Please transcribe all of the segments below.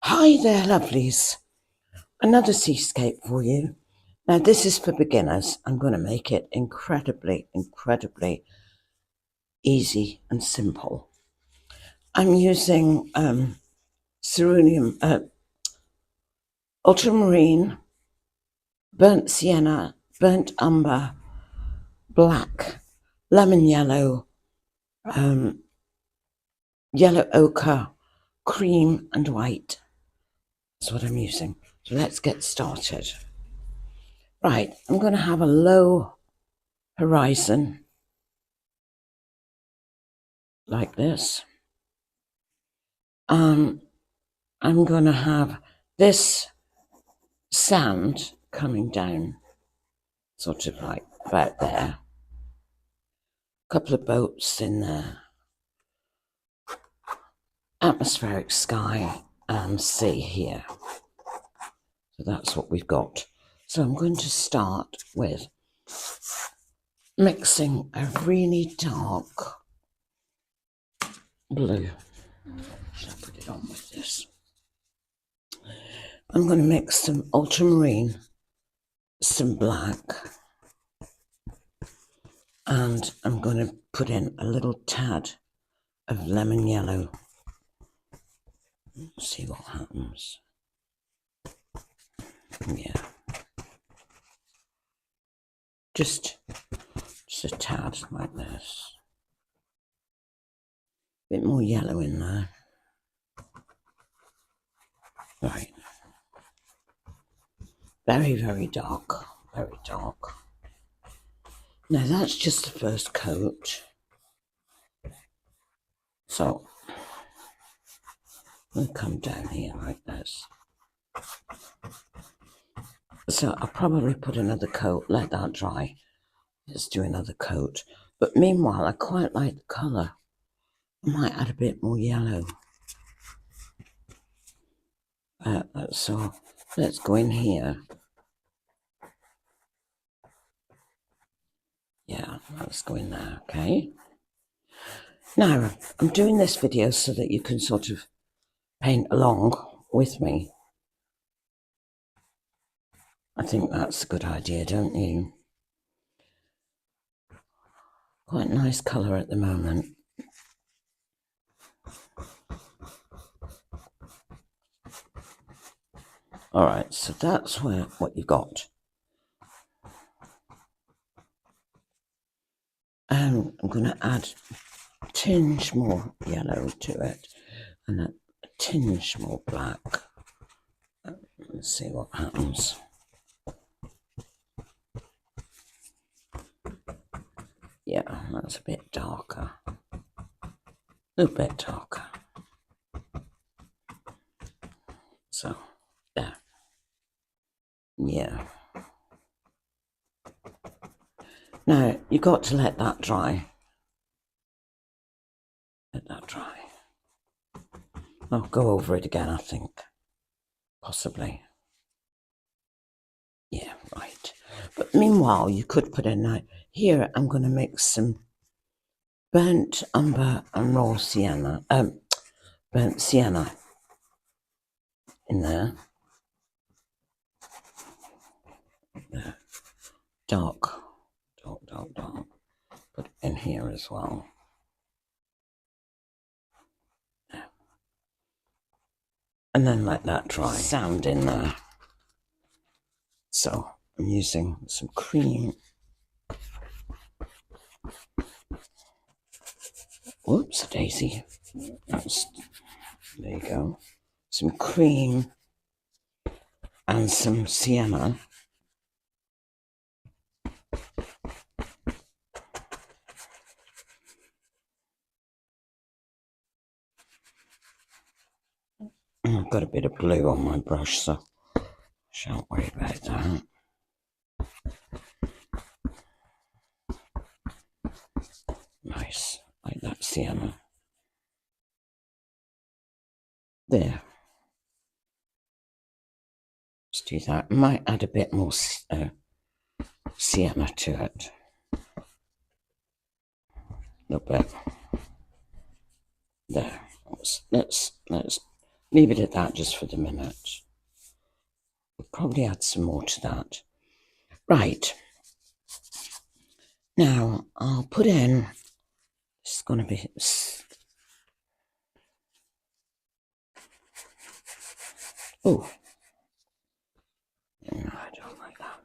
Hi there, lovelies. Another seascape for you. Now, this is for beginners. I'm going to make it incredibly easy and simple. I'm using cerulean, ultramarine, burnt sienna, burnt umber, black, lemon yellow, yellow ochre, cream and white. That's what I'm using. So let's get started. Right, I'm going to have a low horizon like this. I'm going to have this sand coming down sort of like about there. A couple of boats in there. Atmospheric sky and sea here. So that's what we've got. So I'm going to start with mixing a really dark blue. Should I put it on with this? I'm going to mix some ultramarine, some black, and I'm going to put in a little tad of lemon yellow. See what happens. Yeah. Just a tad like this. A bit more yellow in there. Right. Very dark. Very dark. Now that's just the first coat. So I'm going to come down here like this. So I'll probably put another coat, let that dry. Let's do another coat. But meanwhile, I quite like the colour. I might add a bit more yellow. So let's go in here. Yeah, let's go in there, okay? Now, I'm doing this video so that you can sort of paint along with me. I think that's a good idea, don't you? Quite a nice colour at the moment. All right, so that's what you've got. And I'm going to add a tinge more yellow to it and a tinge more black. Let's see what happens. Yeah, that's a bit darker. A little bit darker. So, there. Yeah. Now, you've got to let that dry. Let that dry. I'll go over it again, I think. Possibly. Yeah, right. But meanwhile, you could put in here, I'm going to mix some burnt umber and raw sienna, burnt sienna in there. Dark. Put it in here as well. And then let that dry. Sand in there. So I'm using some cream. Whoops, daisy. There you go. Some cream and some sienna. I've got a bit of blue on my brush, so I shan't worry about that. Nice, like that sienna. There. Let's do that. I might add a bit more sienna to it. A little bit. There. Let's leave it at that just for the minute. We'll probably add some more to that. Right. Now I'll put in, it's going to be, oh, no, I don't like that.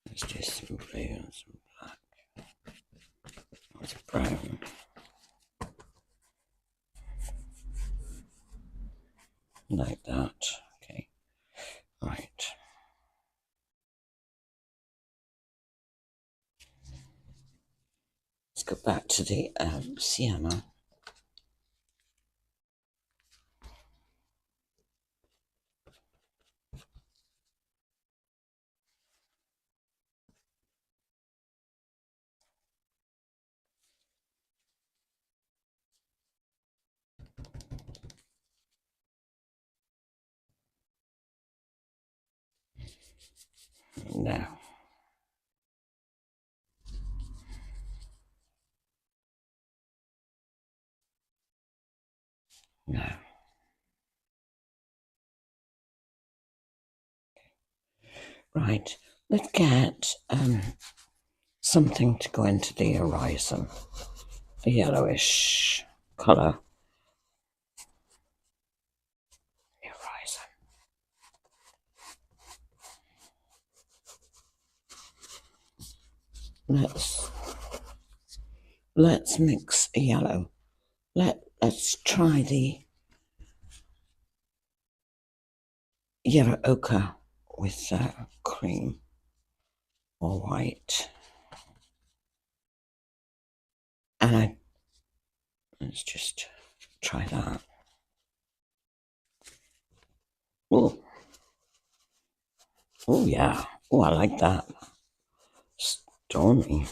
Let's do some blue and some black. It's brown. Like that. Okay. Right. Let's go back to the sienna. Now. Now. Right. Let's get something to go into the horizon. A yellowish colour. The horizon. Let's mix a yellow. Let's try the yellow ochre with cream or white. And let's just try that. Oh, oh yeah. Oh, I like that. Stormy.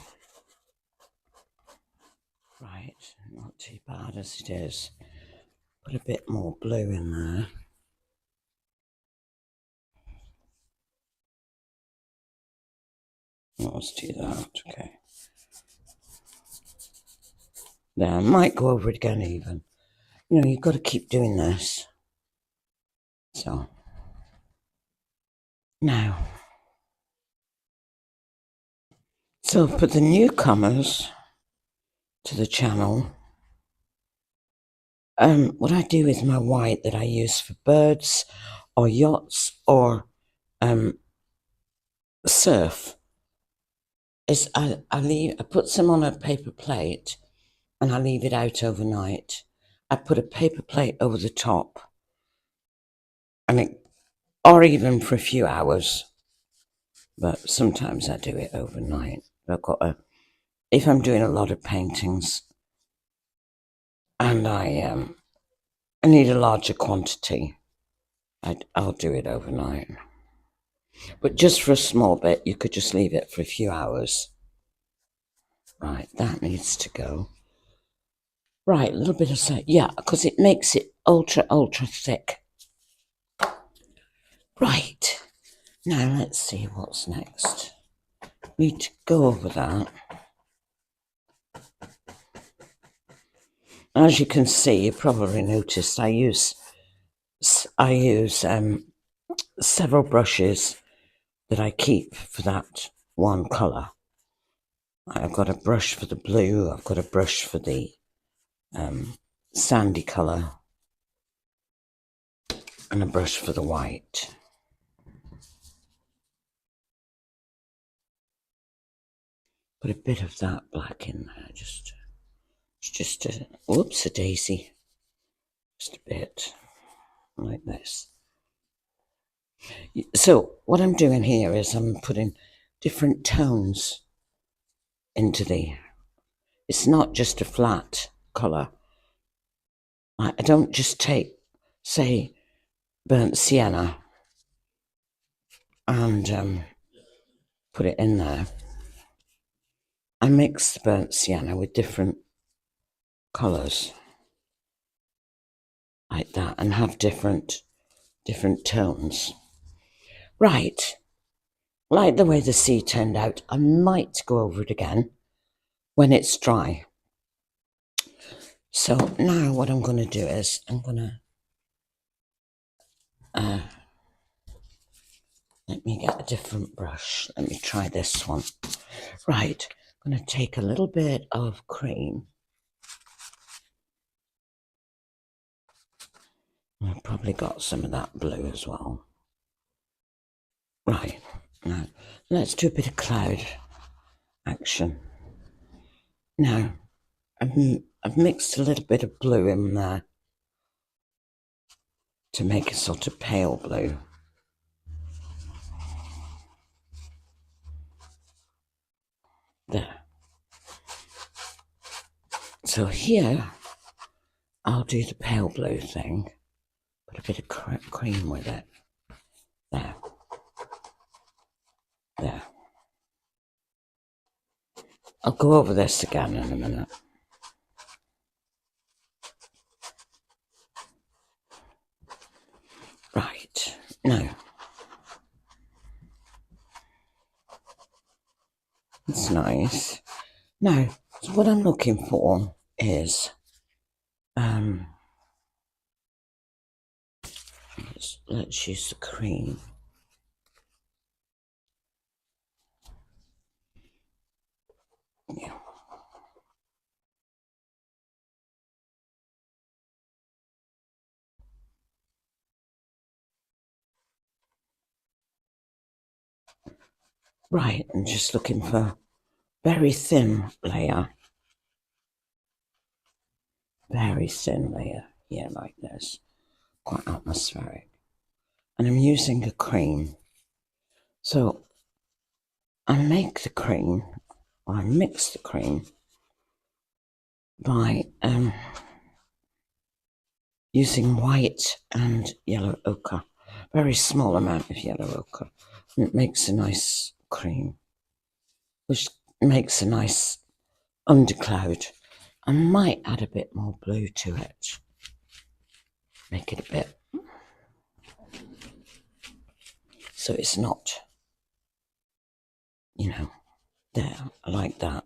Right, not too bad as it is. Put a bit more blue in there. Let's do that, okay. There, I might go over it again even. You know, you've got to keep doing this. So, now. So for the newcomers to the channel, what I do with my white that I use for birds or yachts or surf is I put some on a paper plate and I leave it out overnight. I put a paper plate over the top, or even for a few hours, but sometimes I do it overnight. If I'm doing a lot of paintings and I need a larger quantity, I'll do it overnight. But just for a small bit, you could just leave it for a few hours. Right, that needs to go. Right, a little bit of yeah, because it makes it ultra thick. Right, now let's see what's next. Need to go over that. As you can see, you probably noticed I use several brushes that I keep for that one colour. I've got a brush for the blue, I've got a brush for the sandy colour, and a brush for the white. Put a bit of that black in there, just a, whoops, a daisy. Just a bit, like this. So what I'm doing here is I'm putting different tones into it's not just a flat colour. I don't just take, say, burnt sienna and put it in there. I mix the burnt sienna with different colours like that and have different tones. Right, like the way the sea turned out, I might go over it again when it's dry. So now what I'm going to do is I'm going to let me get a different brush. Let me try this one. Right, I'm going to take a little bit of cream. I've probably got some of that blue as well. Right, now let's do a bit of cloud action. Now, I've mixed a little bit of blue in there to make a sort of pale blue. There. So here, I'll do the pale blue thing, put a bit of cream with it. There. There. I'll go over this again in a minute. Right, now, it's nice. Now, so what I'm looking for is, let's use the cream. Yeah. Right, I'm just looking for a very thin layer. Very thin layer here, like this. Quite atmospheric. And I'm using a cream. So I make the cream, or I mix the cream by using white and yellow ochre. Very small amount of yellow ochre. And it makes a nice cream, which makes a nice undercloud. I might add a bit more blue to it. Make it a bit, so it's not, you know, there. I like that.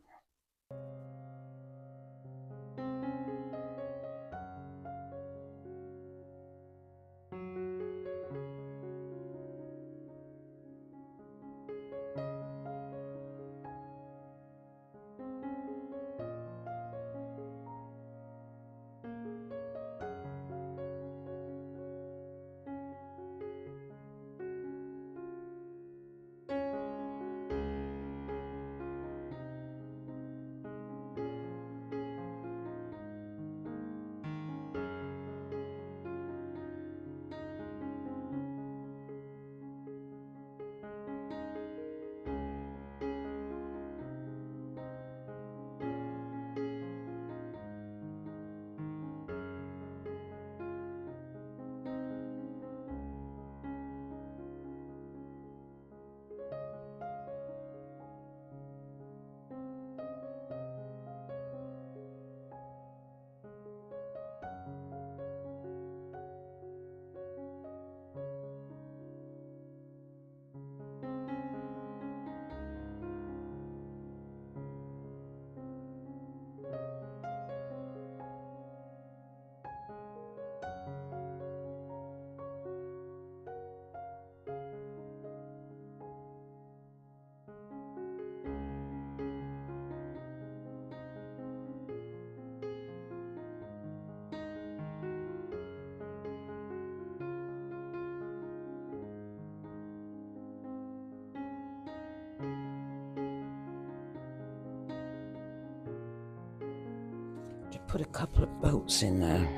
To put a couple of boats in there.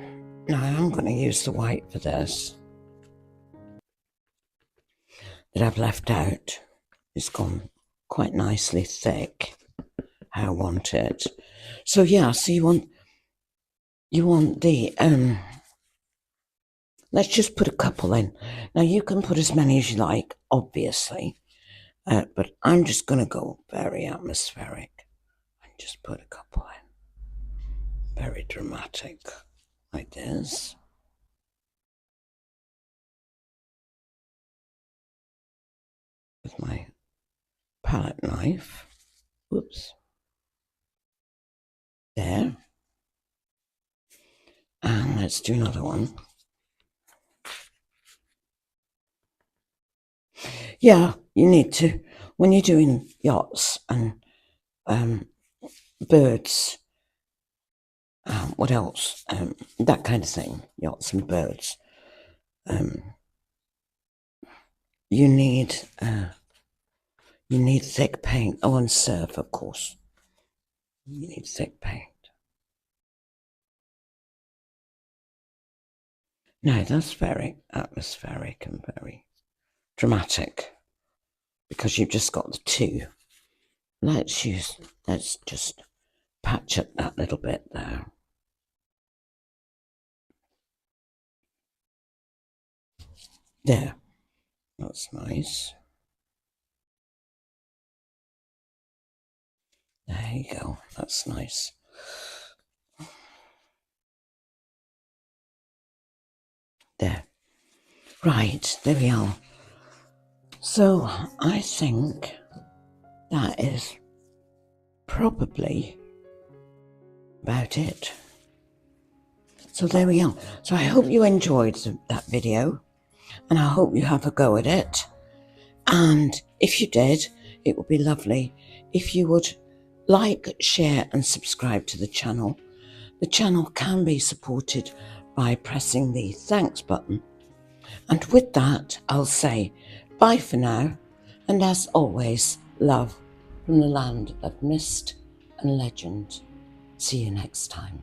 Now I'm going to use the white for this that I've left out. It's gone quite nicely thick how I want it. So yeah, so you want the let's just put a couple in. Now you can put as many as you like, obviously, but I'm just going to go very atmospheric and just put a couple in. Very dramatic, like this. With my palette knife. Whoops. There. let's do another one. Yeah, you need to, when you're doing yachts and birds, what else? That kind of thing, yachts and birds. You need thick paint. Oh, and surf, of course. You need thick paint. No, that's very atmospheric and very dramatic because you've just got the two. Let's just patch up that little bit there. There, that's nice. There you go, that's nice. There. Right, there we are. So I think that is probably about it. So there we are. So I hope you enjoyed that video, and I hope you have a go at it. And if you did, it would be lovely if you would like, share and subscribe to the channel. The channel can be supported by pressing the thanks button. And with that, I'll say bye for now. And as always, love from the land of mist and legend. See you next time.